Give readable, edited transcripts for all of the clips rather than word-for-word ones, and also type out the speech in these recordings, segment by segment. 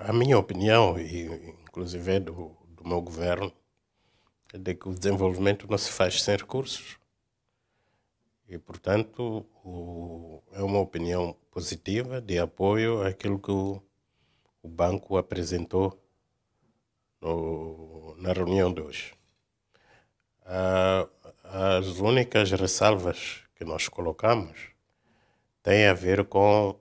A minha opinião, e inclusive do meu governo, é de que o desenvolvimento não se faz sem recursos. E, portanto, é uma opinião positiva de apoio àquilo que o banco apresentou na reunião de hoje. As únicas ressalvas que nós colocamos têm a ver com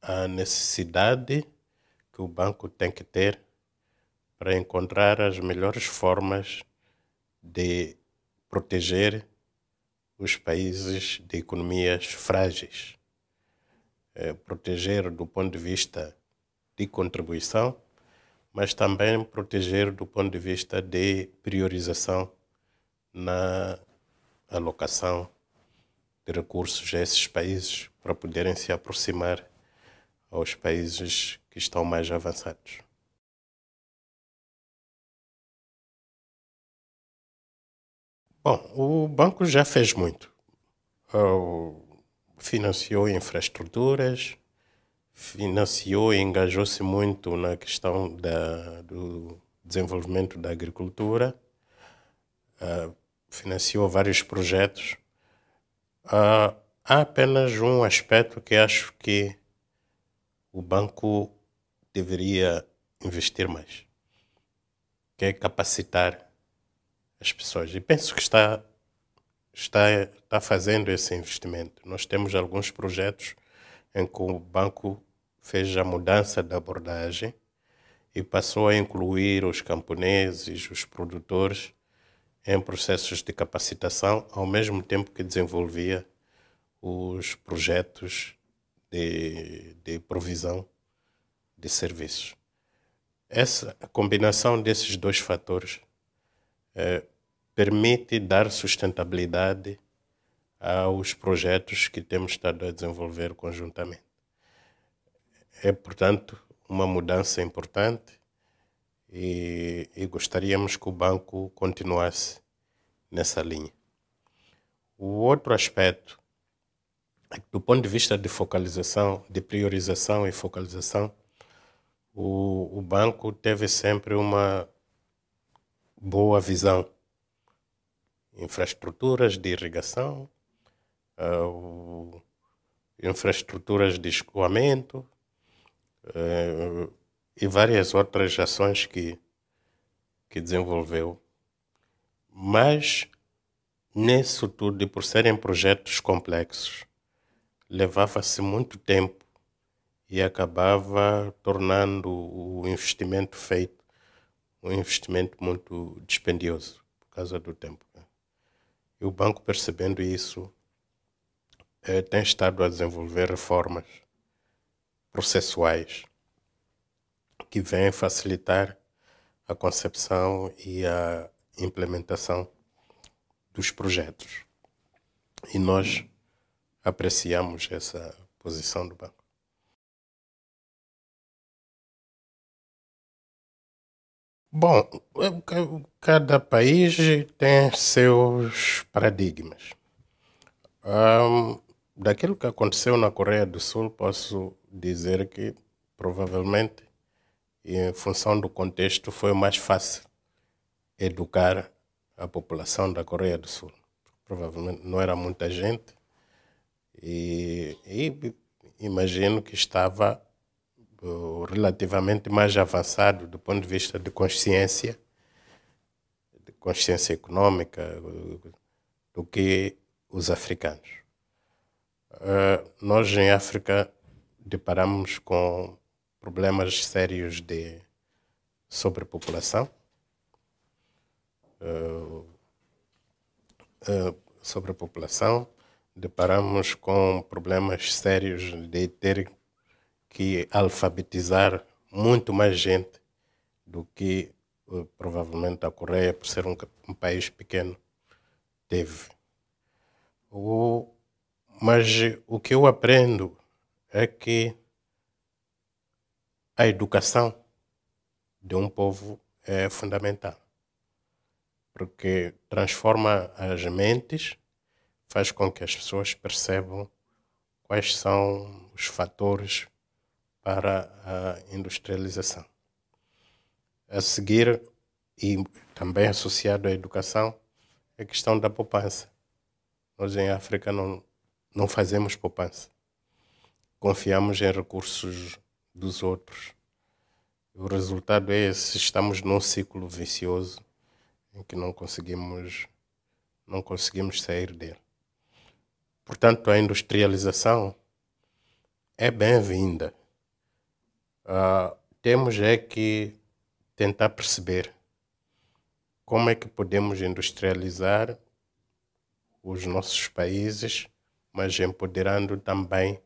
a necessidade que o banco tem que ter para encontrar as melhores formas de proteger os países de economias frágeis. Proteger do ponto de vista de contribuição, mas também proteger do ponto de vista de priorização na alocação de recursos a esses países para poderem se aproximar aos países que estão mais avançados. Bom, o banco já fez muito. Financiou infraestruturas, financiou e engajou-se muito na questão do desenvolvimento da agricultura, financiou vários projetos. Há apenas um aspecto que acho que o banco deveria investir mais, que é capacitar as pessoas. E penso que está fazendo esse investimento. Nós temos alguns projetos em que o banco fez a mudança da abordagem e passou a incluir os camponeses, os produtores, em processos de capacitação, ao mesmo tempo que desenvolvia os projetos de provisão de serviços. Essa combinação desses dois fatores permite dar sustentabilidade aos projetos que temos estado a desenvolver conjuntamente. É, portanto, uma mudança importante e gostaríamos que o banco continuasse nessa linha. O outro aspecto é que, do ponto de vista de focalização, de priorização e focalização, o banco teve sempre uma boa visão. Infraestruturas de irrigação, infraestruturas de escoamento e várias outras ações que desenvolveu. Mas, nisso tudo, e por serem projetos complexos, levava-se muito tempo e acabava tornando o investimento feito um investimento muito dispendioso por causa do tempo. E o banco, percebendo isso, tem estado a desenvolver reformas processuais que vêm facilitar a concepção e a implementação dos projetos. E nós apreciamos essa posição do banco. Bom, cada país tem seus paradigmas. Daquilo que aconteceu na Coreia do Sul, posso dizer que provavelmente, em função do contexto, foi mais fácil educar a população da Coreia do Sul. Provavelmente não era muita gente e imagino que estava relativamente mais avançado do ponto de vista de consciência econômica do que os africanos. Nós em África deparamos com problemas sérios de sobrepopulação, deparamos com problemas sérios de ter que alfabetizar muito mais gente do que provavelmente a Coreia, por ser um país pequeno, teve. Mas o que eu aprendo é que a educação de um povo é fundamental, porque transforma as mentes, faz com que as pessoas percebam quais são os fatores para a industrialização. A seguir, e também associado à educação, é a questão da poupança. Nós em África não fazemos poupança. Confiamos em recursos dos outros. O resultado é esse: estamos num ciclo vicioso em que não conseguimos sair dele. Portanto, a industrialização é bem-vinda. Temos é que tentar perceber como é que podemos industrializar os nossos países, mas empoderando também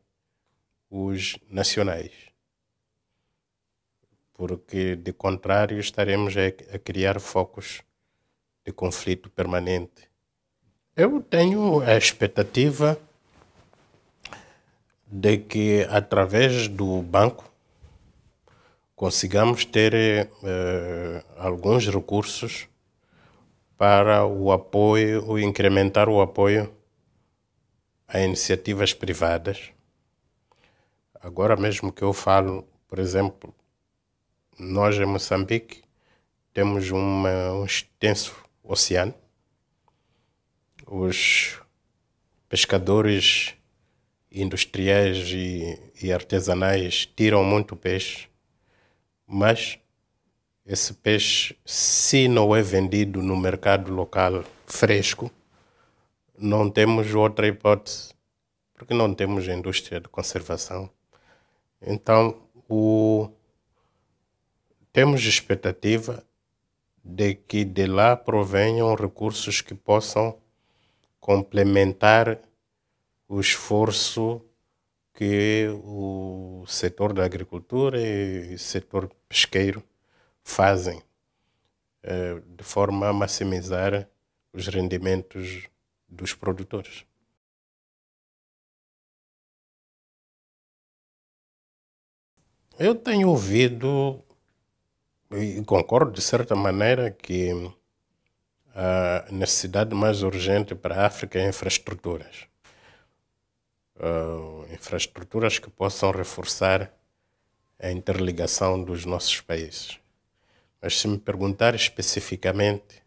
os nacionais. Porque, de contrário, estaremos a criar focos de conflito permanente. Eu tenho a expectativa de que, através do banco, consigamos ter alguns recursos para o apoio, ou incrementar o apoio a iniciativas privadas. Agora mesmo que eu falo, por exemplo, nós em Moçambique temos um extenso oceano. Os pescadores industriais e artesanais tiram muito peixe, mas esse peixe, se não é vendido no mercado local fresco, não temos outra hipótese, porque não temos indústria de conservação. Então, temos expectativa de que de lá provenham recursos que possam complementar o esforço que o setor da agricultura e o setor pesqueiro fazem, de forma a maximizar os rendimentos dos produtores. Eu tenho ouvido e concordo de certa maneira que a necessidade mais urgente para a África é infraestruturas. Infraestruturas que possam reforçar a interligação dos nossos países. Mas se me perguntar especificamente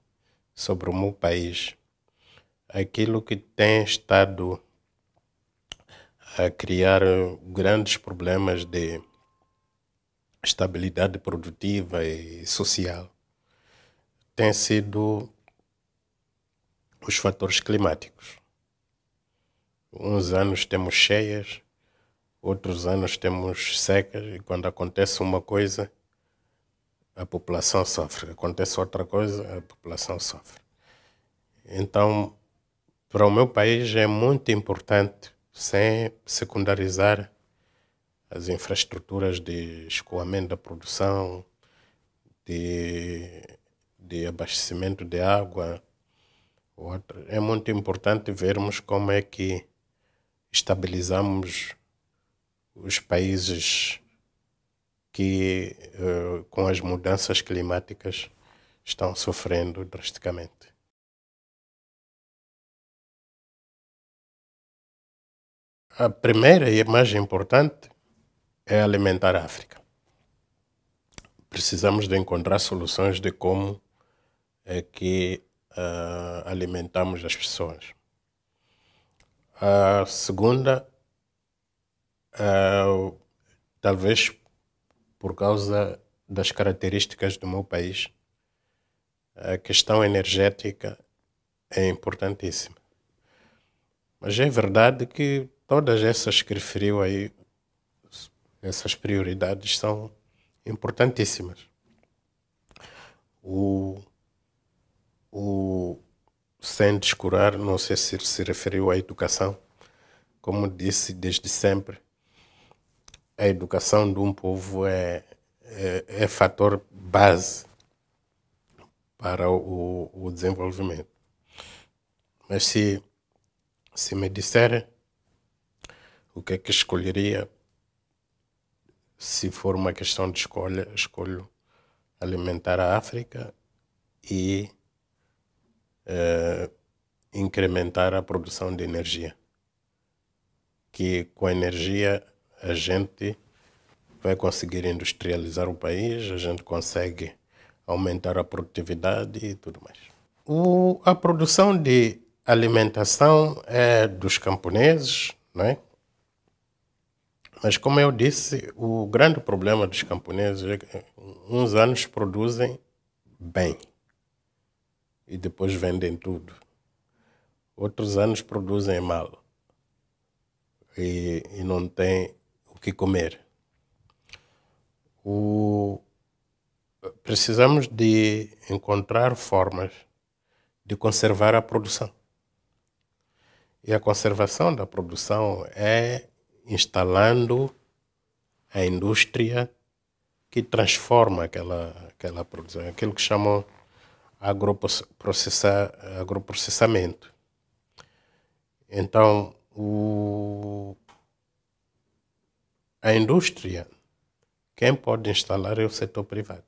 sobre o meu país, aquilo que tem estado a criar grandes problemas de estabilidade produtiva e social tem sido os fatores climáticos. Uns anos temos cheias, outros anos temos secas, e quando acontece uma coisa, a população sofre. Acontece outra coisa, a população sofre. Então, para o meu país é muito importante, sem secundarizar as infraestruturas de escoamento da produção, de abastecimento de água. É muito importante vermos como é que estabilizamos os países que, com as mudanças climáticas, estão sofrendo drasticamente. A primeira e a mais importante é alimentar a África. Precisamos de encontrar soluções de como é que alimentamos as pessoas. A segunda, talvez por causa das características do meu país, a questão energética é importantíssima. Mas é verdade que todas essas que referiu aí, essas prioridades são importantíssimas. Sem descurar, não sei se se referiu à educação, como disse desde sempre, a educação de um povo é fator base para o desenvolvimento. Mas se me disser o que é que escolheria, se for uma questão de escolha, escolho alimentar a África e incrementar a produção de energia. Que com a energia a gente vai conseguir industrializar o país, a gente consegue aumentar a produtividade e tudo mais. A produção de alimentação é dos camponeses, não é? Mas como eu disse, o grande problema dos camponeses é que uns anos produzem bem e depois vendem tudo. Outros anos produzem mal e não têm o que comer. Precisamos de encontrar formas de conservar a produção. E a conservação da produção é instalando a indústria que transforma aquela produção, aquilo que chamam agroprocessamento. Então, a indústria, quem pode instalar é o setor privado.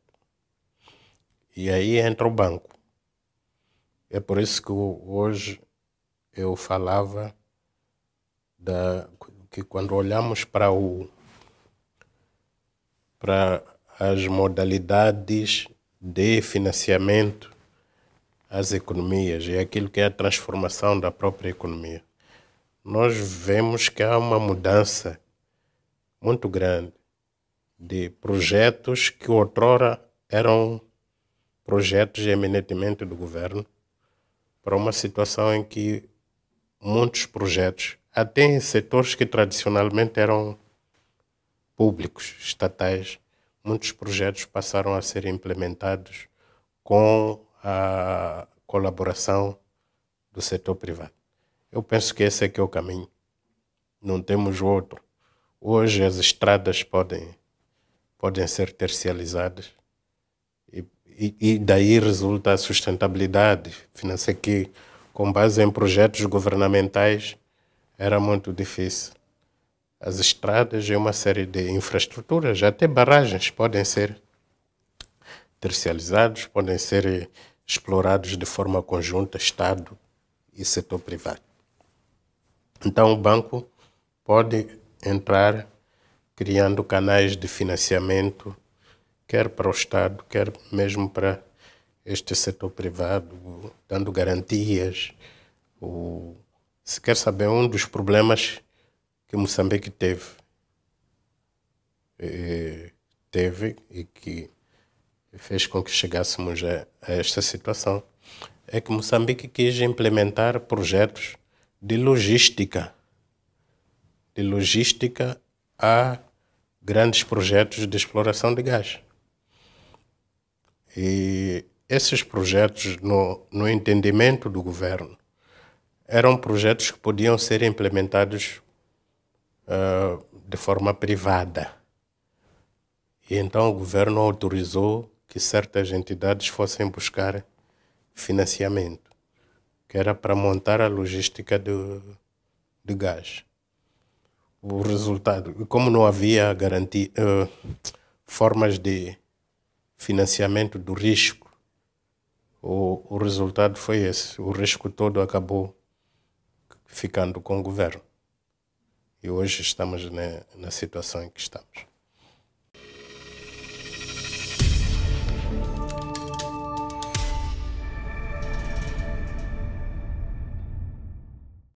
E aí entra o banco. É por isso que hoje eu falava que quando olhamos para as modalidades de financiamento às economias e aquilo que é a transformação da própria economia, nós vemos que há uma mudança muito grande de projetos que outrora eram projetos eminentemente do governo para uma situação em que muitos projetos, até em setores que tradicionalmente eram públicos, estatais, muitos projetos passaram a ser implementados com a colaboração do setor privado. Eu penso que esse é que é o caminho. Não temos outro. Hoje as estradas podem ser tercializadas e daí resulta a sustentabilidade financeira, que com base em projetos governamentais era muito difícil. As estradas e uma série de infraestruturas, até barragens, podem ser tercializados, podem ser explorados de forma conjunta, Estado e setor privado. Então o banco pode entrar criando canais de financiamento, quer para o Estado, quer mesmo para este setor privado, dando garantias. Se quer saber, um dos problemas que Moçambique teve e que fez com que chegássemos a esta situação é que Moçambique quis implementar projetos de logística a grandes projetos de exploração de gás. E esses projetos, no entendimento do governo, eram projetos que podiam ser implementados de forma privada. E então o governo autorizou que certas entidades fossem buscar financiamento, que era para montar a logística de gás. O resultado, como não havia formas de financiamento do risco, o resultado foi esse. O risco todo acabou ficando com o governo. E hoje estamos na situação em que estamos.